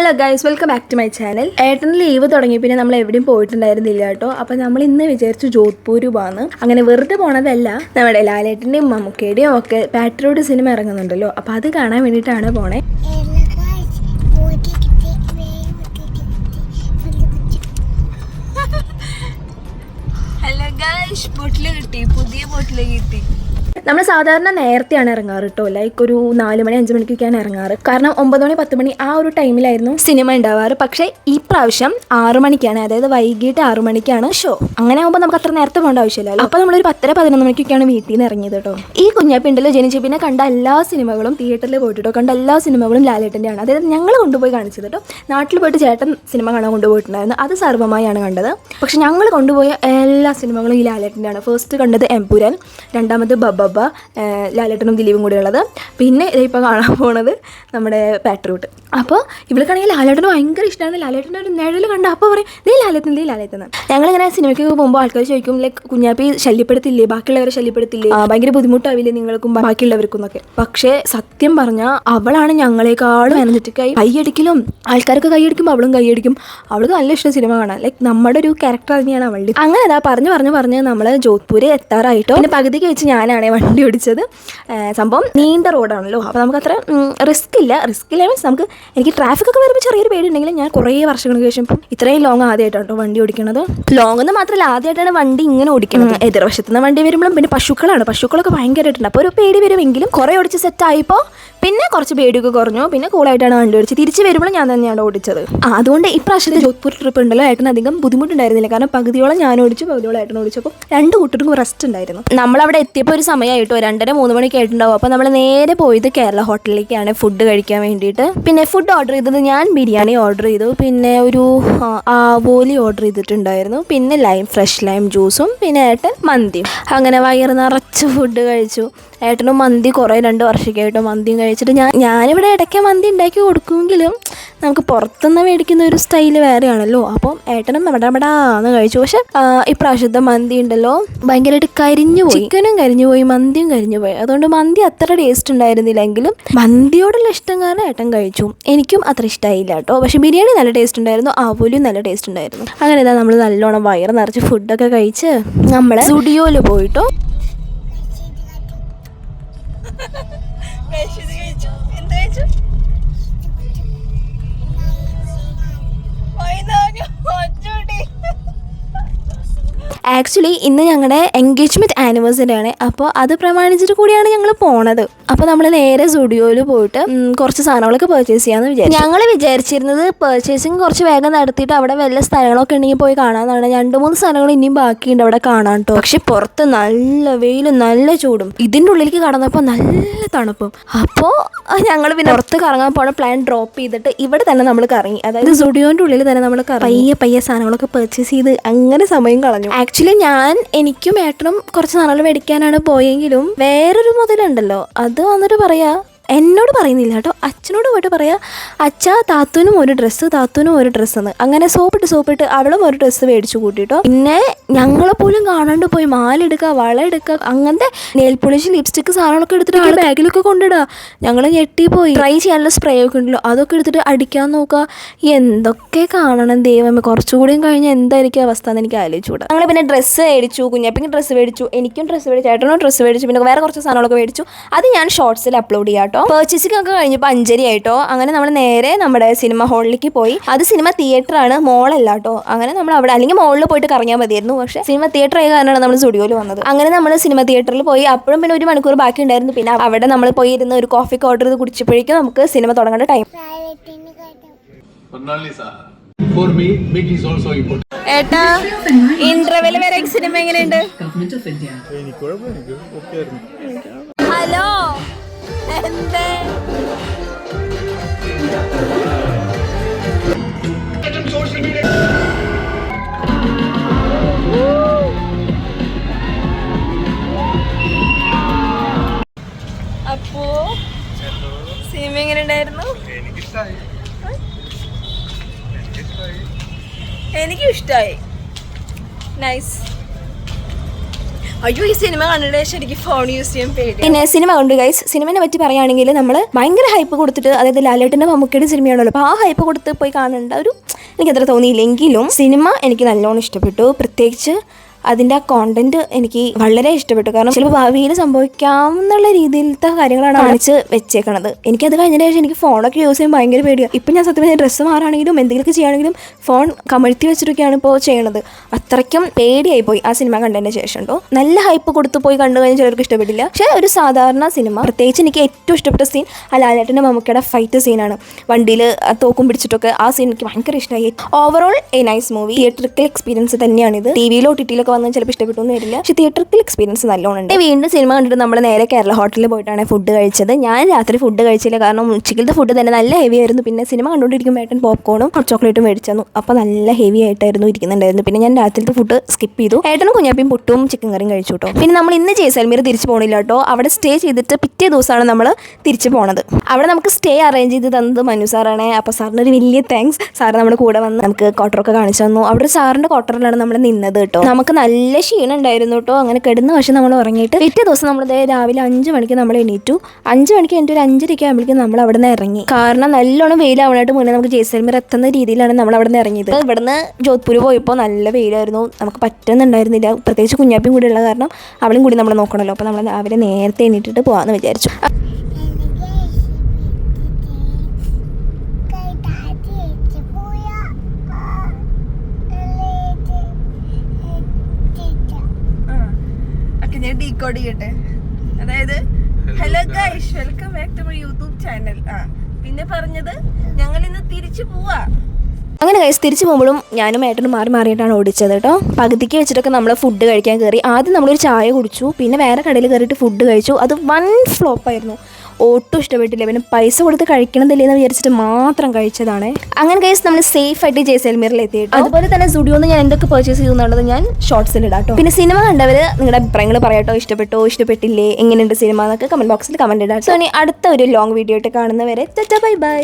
Hello guys, welcome back to my channel. ഏട്ടന് leave തുടങ്ങി പിന്നെ നമ്മൾ എവിടെയും പോയിട്ടുണ്ടായിരുന്നില്ല കേട്ടോ. അപ്പോൾ നമ്മൾ ഇന്ന് വിചാരിച്ചു ജോധ്പൂർ പോകാന്ന്. അങ്ങനെ വെറുതെ പോണതല്ല, നമ്മുടെ ലാലേട്ടൻ്റെയും മമ്മൂക്കയുടെയും ഒക്കെ പാട്രിയോട്ട് സിനിമ ഇറങ്ങുന്നുണ്ടല്ലോ. അപ്പോൾ അത് കാണാൻ വേണ്ടിയിട്ടാണ് പോണേ. ഹലോ ഗൈസ്, ബോട്ടിൽ കിട്ടി, പുതിയ ബോട്ടിൽ കിട്ടി. നമ്മൾ സാധാരണ നേരത്തെയാണ് ഇറങ്ങാറ് കേട്ടോ. ലൈക്ക് ഒരു 4 മണി 5 മണിക്കൊക്കെയാണ് ഇറങ്ങാറ്. കാരണം 9 മണി 10 മണി ആ ഒരു ടൈമിലായിരുന്നു സിനിമ ഉണ്ടാവാറ്. പക്ഷേ ഈ പ്രാവശ്യം 6 മണിക്കാണ്, അതായത് വൈകിട്ട് 6 മണിക്കാണ് ഷോ. അങ്ങനെ ആകുമ്പോൾ നമുക്ക് അത്ര നേരത്തെ പോകേണ്ട ആവശ്യമില്ലല്ലോ. അപ്പോൾ നമ്മളൊരു 10-11 മണിക്കൊക്കെയാണ് വീട്ടിൽ നിന്ന് ഇറങ്ങിയത് കേട്ടോ. ഈ കുഞ്ഞാപ്പിണ്ടല്ലോ ജനിച്ച പിന്നെ കണ്ട എല്ലാ സിനിമകളും തിയേറ്ററിൽ പോയിട്ടോ. കണ്ട എല്ലാ സിനിമകളും ലാലേട്ടൻ്റെയാണ്. അതായത് ഞങ്ങൾ കൊണ്ടുപോയി കാണിച്ചത് കേട്ടോ. നാട്ടിൽ പോയിട്ട് ചേട്ടൻ സിനിമ കാണാൻ കൊണ്ടുപോയിട്ടുണ്ടായിരുന്നു. അത് സർവ്വമായാണ് കണ്ടത്. പക്ഷെ ഞങ്ങൾ കൊണ്ടുപോയ എല്ലാ സിനിമകളും ഈ ലാലേട്ടൻ്റെയാണ്. ഫസ്റ്റ് കണ്ടത് എംപുരാൻ, രണ്ടാമത് ബബ്ബ, ലാലേട്ടനും ദിലീപും കൂടെ ഉള്ളത്. പിന്നെ ഇതിപ്പോൾ കാണാൻ പോണത് നമ്മുടെ പാട്രിയോട്ട്. അപ്പോൾ ഇവൾക്കാണെങ്കിൽ ലാലേട്ടന് ഭയങ്കര ഇഷ്ടമാണ്. ലാലേട്ടൻ്റെ ഒരു നിഴൽ കണ്ട അപ്പോൾ പറയും ദേ ലാലേട്ടൻ. ഞങ്ങളിങ്ങനെ സിനിമയ്ക്ക് പോകുമ്പോൾ ആൾക്കാർ ചോദിക്കും ലൈക്ക് കുഞ്ഞാപ്പി ശല്യപ്പെടുത്തില്ലേ, ബാക്കിയുള്ളവരെ ശല്യപ്പെടുത്തില്ലേ, ഭയങ്കര ബുദ്ധിമുട്ടാവില്ലേ നിങ്ങൾക്കും ബാക്കിയുള്ളവർക്കും എന്നൊക്കെ. പക്ഷേ സത്യം പറഞ്ഞാൽ അവളാണ് ഞങ്ങളെക്കാളും എനർജറ്റിക്കായി കൈയടിക്കലും. ആൾക്കാർക്ക് കൈയടിക്കുമ്പോൾ അവളും കൈയടിക്കും. അവൾക്ക് നല്ല ഇഷ്ടം സിനിമ കാണാൻ. ലൈക്ക് നമ്മുടെ ഒരു ക്യാരക്ടർ തന്നെയാണ് അവളുടെ. അങ്ങനെ അതാ പറഞ്ഞ് നമ്മൾ ജോധ്പൂർ എത്താറായിട്ടോ. പിന്നെ പകുതിക്ക് വെച്ച് ഞാനാണ് വണ്ടി ഓടിച്ചത്. സംഭവം നീണ്ട റോഡാണല്ലോ, അപ്പോൾ നമുക്ക് അത്ര റിസ്ക് ഇല്ല മീൻസ് എനിക്ക് ട്രാഫിക് ഒക്കെ വരുമ്പോൾ ചെറിയൊരു പേടിയുണ്ടെങ്കിലും ഞാൻ കുറേ വർഷങ്ങൾക്ക് ശേഷം ഇത്രയും ലോങ് ആദ്യമായിട്ടാണ് കേട്ടോ വണ്ടി ഓടിക്കണത്. ലോങ് എന്ന് മാത്രമല്ല ആദ്യമായിട്ടാണ് വണ്ടി ഇങ്ങനെ ഓടിക്കുന്നത്. എതിർവശത്തു നിന്ന് വണ്ടി വരുമ്പോഴും പിന്നെ പശുക്കളൊക്കെ ഭയങ്കരമായിട്ടുണ്ട്. അപ്പോൾ ഒരു പേടി വരുമെങ്കിലും കുറേ ഓടിച്ച് സെറ്റായപ്പോൾ പിന്നെ കുറച്ച് പേടിയൊക്കെ കുറഞ്ഞു. പിന്നെ കൂളായിട്ടാണ് വണ്ടി ഓടിച്ചത്. തിരിച്ച് വരുമ്പോൾ ഞാൻ തന്നെയാണ് ഓടിച്ചത്. അതുകൊണ്ട് ഇപ്രാവശ്യത്തെ ജോധ്പൂർ ട്രിപ്പ് ഉണ്ടല്ലോ ഏട്ടന് അധികം ബുദ്ധിമുട്ടുണ്ടായിരുന്നില്ല. കാരണം പകുതിയോളം ഞാൻ ഓടിച്ചു, പകുതിയോളം ഏട്ടൻ ഓടിച്ചപ്പോൾ 2 കൂട്ടർക്കും റെസ്റ്റ് ഉണ്ടായിരുന്നു. നമ്മളവിടെ എത്തിയപ്പോൾ ഒരു സമയമായിട്ടോ 2:30-3 മണിക്ക് ആയിട്ടുണ്ടാവും. അപ്പോൾ നമ്മൾ നേരെ പോയത് കേരള ഹോട്ടലിലേക്കാണ് ഫുഡ് കഴിക്കാൻ വേണ്ടിയിട്ട്. പിന്നെ ഫുഡ് ഓർഡർ ചെയ്തത് ഞാൻ ബിരിയാണി ഓർഡർ ചെയ്തു, പിന്നെ ഒരു ആവോലി ഓർഡർ ചെയ്തിട്ടുണ്ടായിരുന്നു, പിന്നെ ഫ്രഷ് ലൈം ജ്യൂസും, പിന്നെ ഏട്ടൻ മന്തിയും. അങ്ങനെ വയറ് നിറച്ച് ഫുഡ് കഴിച്ചു. ഏട്ടനും മന്തി കുറേ 2 വർഷമൊക്കെയായിട്ടോ മന്തിയും കഴിച്ചിട്ട് ഞാനിവിടെ ഇടയ്ക്ക് മന്തി ഉണ്ടാക്കി കൊടുക്കുമെങ്കിലും നമുക്ക് പുറത്തുനിന്ന് മേടിക്കുന്ന ഒരു സ്റ്റൈല് വേറെയാണല്ലോ. അപ്പം ഏട്ടനും എവിടെന്ന് കഴിച്ചു. പക്ഷെ ഇപ്രാവശ്യത്തെ മന്തി ഉണ്ടല്ലോ ഭയങ്കരമായിട്ട് കരിഞ്ഞു പോയി. ചിക്കനും കരിഞ്ഞു പോയി, മന്തിയും കരിഞ്ഞു പോയി. അതുകൊണ്ട് മന്തി അത്ര ടേസ്റ്റ് ഉണ്ടായിരുന്നില്ലെങ്കിലും മന്തിയോടുള്ള ഇഷ്ടം കാരണം ഏട്ടൻ കഴിച്ചു. എനിക്കും അത്ര ഇഷ്ടമായില്ല കേട്ടോ. പക്ഷെ ബിരിയാണി നല്ല ടേസ്റ്റ് ഉണ്ടായിരുന്നു, ആവോലിയും നല്ല ടേസ്റ്റ് ഉണ്ടായിരുന്നു. അങ്ങനെ ഇതാ നമ്മൾ നല്ലോണം വയറ് നിറച്ച് ഫുഡൊക്കെ കഴിച്ച് നമ്മൾ സ്റ്റുഡിയോയിൽ പോയിട്ടോ. ആക്ച്വലി ഇന്ന് ഞങ്ങളുടെ എൻഗേജ്മെൻറ്റ് ആനിവേഴ്സറി ആണ്. അപ്പോൾ അത് പ്രമാണിച്ചിട്ട് കൂടിയാണ് ഞങ്ങൾ പോണത്. അപ്പോൾ നമ്മൾ നേരെ സ്റ്റുഡിയോയിൽ പോയിട്ട് കുറച്ച് സാധനങ്ങളൊക്കെ പർച്ചേസ് ചെയ്യാമെന്ന് വിചാരിച്ചു. ഞങ്ങൾ വിചാരിച്ചിരുന്നത് പർച്ചേസിങ് കുറച്ച് വേഗം നടത്തിയിട്ട് അവിടെ വല്ല സ്ഥലങ്ങളൊക്കെ ഉണ്ടെങ്കിൽ പോയി കാണാമെന്നാണ്. 2-3 സ്ഥലങ്ങൾ ഇനിയും ബാക്കിയുണ്ട് അവിടെ കാണാൻ കേട്ടോ. പക്ഷെ പുറത്ത് നല്ല വെയിലും നല്ല ചൂടും, ഇതിൻ്റെ ഉള്ളിലേക്ക് കടന്നപ്പോൾ നല്ല തണുപ്പും. അപ്പോൾ ഞങ്ങൾ പിന്നെ പുറത്ത് കറങ്ങാൻ പോണ പ്ലാൻ ഡ്രോപ്പ് ചെയ്തിട്ട് ഇവിടെ തന്നെ നമ്മൾ കറങ്ങി. അതായത് സ്റ്റുഡിയോൻ്റെ ഉള്ളിൽ തന്നെ നമ്മൾ പയ്യെ സാധനങ്ങളൊക്കെ പർച്ചേസ് ചെയ്ത് അങ്ങനെ സമയം കളഞ്ഞു. ആക്ച്വലി എനിക്കും ഏട്ടനും കുറച്ച് സാധനങ്ങൾ മേടിക്കാനാണ് പോയെങ്കിലും വേറൊരു മുതലുണ്ടല്ലോ, അത് വന്നിട്ട് പറയാ എന്നോട് പറയുന്നില്ല കേട്ടോ, അച്ഛനോട് പോയിട്ട് പറയാം അച്ഛാ താത്തൂനും ഒരു ഡ്രസ്സ് എന്ന്. അങ്ങനെ സോപ്പിട്ട് അവളും ഒരു ഡ്രസ്സ് മേടിച്ചു കൂട്ടിട്ടോ. പിന്നെ ഞങ്ങളെ പോലും കാണാണ്ട് പോയി മാലെടുക്കുക, വള എടുക്കുക, അങ്ങനത്തെ നെയിൽ പോളിഷ്, ലിപ്സ്റ്റിക്ക് സാധനങ്ങളൊക്കെ എടുത്തിട്ട് ആ ബാഗിലൊക്കെ കൊണ്ടിടുക. ഞങ്ങൾ ഞെട്ടിപ്പോയി. ട്രൈ ചെയ്യാനുള്ള സ്പ്രേ ഒക്കെ ഉണ്ടല്ലോ അതൊക്കെ എടുത്തിട്ട് അടിക്കാൻ നോക്കുക. എന്തൊക്കെ കാണണം ദൈവമേ. കുറച്ചുകൂടിയും കഴിഞ്ഞാൽ എന്തായിരിക്കും അവസ്ഥ എന്ന് എനിക്ക് ആലോചിച്ചുകൂടാ. ഞങ്ങൾ പിന്നെ ഡ്രസ്സ് മേടിച്ചു, കുഞ്ഞാപ്പിക്ക് ഡ്രസ്സ് മേടിച്ചു, എനിക്കും ഡ്രസ്സ് മേടിച്ചു, ഏട്ടനും ഡ്രസ്സ് മേടിച്ചു. പിന്നെ വേറെ കുറച്ച് സാധനങ്ങളൊക്കെ മേടിച്ചു. അത് ഞാൻ ഷോർട്സിൽ അപ്ലോഡ് ചെയ്യാം കേട്ടോ. പർച്ചേസിംഗ് ഒക്കെ കഴിഞ്ഞപ്പോൾ 5:30 ആയിട്ടോ. അങ്ങനെ നമ്മൾ നേരെ നമ്മുടെ സിനിമ ഹാളിലേക്ക് പോയി. അത് സിനിമ തിയേറ്റർ ആണ്, മോളല്ല കേട്ടോ. അങ്ങനെ നമ്മൾ അവിടെ അല്ലെങ്കിൽ മോളിൽ പോയിട്ട് കറങ്ങിയാൽ മതിയായിരുന്നു. പക്ഷേ സിനിമ തിയേറ്റർ ആയ കാരണമാണ് നമ്മൾ സ്റ്റുഡിയോയിൽ വന്നത്. അങ്ങനെ നമ്മൾ സിനിമ തിയേറ്ററിൽ പോയി. അപ്പോഴും പിന്നെ 1 മണിക്കൂർ ബാക്കി ഉണ്ടായിരുന്നു. പിന്നെ അവിടെ നമ്മൾ പോയി ഇരുന്ന് ഒരു കോഫിക്ക് ഓർഡർ ചെയ്ത് കുടിച്ചപ്പോഴേക്കും നമുക്ക് സിനിമ തുടങ്ങേണ്ട ടൈം. ഏട്ടാ ഇന്റർവെൽ വരെ സിനിമ എങ്ങനെയുണ്ട്? ഹലോ എന്തേ അപ്പോ സിനിമ എങ്ങനെ ഉണ്ടായിരുന്നു? എനിക്കും ഇഷ്ടമായി. നൈസ്. അയ്യോ ഈ സിനിമ കണ്ടിട്ട് ശരിക്കും ഫോൺ യൂസ് ചെയ്യാൻ പേടി. പിന്നെ സിനിമ കണ്ടു ഗൈസ്. സിനിമയെ പറ്റി പറയുകയാണെങ്കിൽ നമ്മൾ ഭയങ്കര ഹൈപ്പ് കൊടുത്തിട്ട്, അതായത് ലാലേട്ടൻ്റെ മമ്മൂക്കയുടെ സിനിമയാണല്ലോ, അപ്പോൾ ആ ഹൈപ്പ് കൊടുത്ത് പോയി കാണേണ്ട ഒരു എനിക്കത്ര തോന്നിയില്ലെങ്കിലും സിനിമ എനിക്ക് നല്ലോണം ഇഷ്ടപ്പെട്ടു. പ്രത്യേകിച്ച് അതിൻ്റെ ആ കോണ്ടന്റ് എനിക്ക് വളരെ ഇഷ്ടപ്പെട്ടു. കാരണം ചിലപ്പോൾ ഭാവിയിൽ സംഭവിക്കാമെന്നുള്ള രീതിയിലത്തെ കാര്യങ്ങളാണ് കാണിച്ച് വെച്ചേക്കണത്. എനിക്കത് കഴിഞ്ഞതിന് ശേഷം എനിക്ക് ഫോണൊക്കെ യൂസ് ചെയ്യാൻ ഭയങ്കര പേടിയാണ്. ഇപ്പം ഞാൻ സത്യം പറഞ്ഞാൽ ഡ്രസ്സ് മാറാണെങ്കിലും എന്തെങ്കിലുമൊക്കെ ചെയ്യുകയാണെങ്കിലും ഫോൺ കമഴ്ത്തി വെച്ചിട്ടൊക്കെയാണ് ഇപ്പോൾ ചെയ്യണത്. അത്രയ്ക്കും പേടിയായിപ്പോയി ആ സിനിമ കണ്ടതിന് ശേഷം കേട്ടോ. നല്ല ഹൈപ്പ് കൊടുത്ത് പോയി കണ്ടു കഴിഞ്ഞാൽ ചിലർക്ക് ഇഷ്ടപ്പെട്ടില്ല. പക്ഷേ ഒരു സാധാരണ സിനിമ. പ്രത്യേകിച്ച് എനിക്ക് ഏറ്റവും ഇഷ്ടപ്പെട്ട സീൻ ആ ലാലേട്ടൻ്റെ മമ്മൂക്കയുടെ ഫൈറ്റ് സീനാണ്. വണ്ടിയിൽ തോക്കും പിടിച്ചിട്ടൊക്കെ ആ സീൻ എനിക്ക് ഭയങ്കര ഇഷ്ടമായി. Overall A nice movie. Theatrical experience തന്നെയാണിത്. ടിവിയിലോ ഒ.ടി.യിലൊക്കെ വന്ന് ചിലപ്പോൾ ഇഷ്ടപ്പെട്ടൊന്നും വരില്ല, പക്ഷേ തിയേറ്ററിക്കൽ എക്സ്പീരിയൻസ് നല്ലോണം ഉണ്ട്. വീണ്ടും സിനിമ കണ്ടിട്ട് നമ്മൾ നേരെ കേരള ഹോട്ടലിൽ പോയിട്ടാണ് ഫുഡ് കഴിച്ചത്. ഞാൻ രാത്രി ഫുഡ് കഴിച്ചില്ല, കാരണം ഉച്ചക്കലത്തെ ഫുഡ് തന്നെ നല്ല ഹെവി ആയിരുന്നു. പിന്നെ സിനിമ കണ്ടുകൊണ്ടിരിക്കുമ്പോൾ ഏട്ടൻ പോപ്കോണും ഹോട്ട് ചോക്ലേറ്റും മേടിച്ചു തന്നു. അപ്പോൾ നല്ല ഹെവി ആയിട്ടായിരുന്നു ഇരിക്കുന്നുണ്ടായിരുന്നു. പിന്നെ ഞാൻ രാത്രിത്തെ ഫുഡ് സ്കിപ്പ് ചെയ്തു. ഏട്ടനും കുഞ്ഞാപ്പിയും പുട്ടും ചിക്കൻ കറിയും കഴിച്ചു കേട്ടോ. പിന്നെ നമ്മൾ ഇന്ന് ജയ്സൽമീർ തിരിച്ചു പോകണില്ല കേട്ടോ. അവിടെ സ്റ്റേ ചെയ്തിട്ട് പിറ്റേ ദിവസമാണ് നമ്മൾ തിരിച്ചു പോണത്. അവിടെ നമുക്ക് സ്റ്റേ അറേഞ്ച് ചെയ്ത് തന്നത് മനു സാറാണ്. അപ്പോൾ സാറിന് ഒരു വലിയ താങ്ക്സ്. സാറ് നമ്മുടെ കൂടെ വന്ന് നമുക്ക് ക്വാർട്ടറൊക്കെ കാണിച്ചു തന്നു. അവിടെ സാറിൻ്റെ ക്വാർട്ടറിലാണ് നമ്മൾ നിന്നത് കേട്ടോ. നമുക്ക് നല്ല ക്ഷീണം ഉണ്ടായിരുന്നു കേട്ടോ. അങ്ങനെ കിടന്ന പക്ഷേ നമ്മൾ ഉറങ്ങിയിട്ട് പിറ്റേ ദിവസം നമ്മൾ രാവിലെ 5 മണിക്ക് നമ്മൾ എണീറ്റു. 5 മണിക്ക് എൻ്റെ ഒരു 5:30 ആകുമ്പോഴേക്കും നമ്മൾ അവിടെ നിന്ന് ഇറങ്ങി. കാരണം നല്ലോണം വെയിലാവണമായിട്ട് മുന്നേ നമുക്ക് ജയ്സൽമീർ എത്തുന്ന രീതിയിലാണ് നമ്മൾ അവിടെ നിന്ന് ഇറങ്ങിയത്. ഇവിടുന്ന് ജോധ്പൂർ പോയപ്പോൾ നല്ല വെയിലായിരുന്നു, നമുക്ക് പറ്റുന്നുണ്ടായിരുന്നില്ല. പ്രത്യേകിച്ച് കുഞ്ഞാപ്പിയും കൂടി ഉള്ള കാരണം അവളും കൂടി നമ്മൾ നോക്കണമല്ലോ. അപ്പോൾ നമ്മൾ രാവിലെ നേരത്തെ എണീറ്റിട്ട് പോകാമെന്ന് വിചാരിച്ചു. ഞാൻ ഡീകോഡ് ചെയ്യട്ടെ. അതായത് hello guys, welcome back to my YouTube channel. പിന്നെ പറഞ്ഞത് ഞങ്ങൾ ഇന്ന് തിരിച്ചു പോവാ. അങ്ങനെ ഗൈസ് തിരിച്ചു പോകുമ്പോഴും ഞാനും ഏട്ടനും മാറിയിട്ടാണ് ഓടിച്ചത് കേട്ടോ. പകുതിക്ക് വെച്ചിട്ടൊക്കെ നമ്മൾ ഫുഡ് കഴിക്കാൻ കയറി. ആദ്യം നമ്മളൊരു ചായ കുടിച്ചു, പിന്നെ വേറെ കടയിൽ കയറിയിട്ട് ഫുഡ് കഴിച്ചു. അത് വൺ ഫ്ലോപ്പായിരുന്നു, ഒട്ടും ഇഷ്ടപ്പെട്ടില്ല. പിന്നെ പൈസ കൊടുത്ത് കഴിക്കണമെന്നില്ലേ എന്ന് വിചാരിച്ചിട്ട് മാത്രം കഴിച്ചതാണ്. അങ്ങനെ ഗൈസ് നമ്മൾ സേഫ് ആയിട്ട് ജയ്സൽമീറിൽ എത്തിയിട്ട്, അതുപോലെ തന്നെ സ്റ്റുഡിയോന്ന് ഞാൻ എന്തൊക്കെ പർച്ചേസ് ചെയ്തെന്നുള്ളത് ഞാൻ ഷോർട്സിൽ ഇടാട്ടോ. പിന്നെ സിനിമ കണ്ടവർ നിങ്ങളുടെ അഭിപ്രായങ്ങൾ പറയാട്ടോ. ഇഷ്ടപ്പെട്ടോ ഇഷ്ടപ്പെട്ടില്ലേ, എങ്ങനെയുണ്ട് സിനിമ എന്നൊക്കെ കമന്റ് ബോക്സിൽ കമന്റ് ഇടാം. സോ ഇനി അടുത്ത ഒരു ലോങ് വീഡിയോ ആയിട്ട് കാണുന്നവരെ ബൈ ബൈ.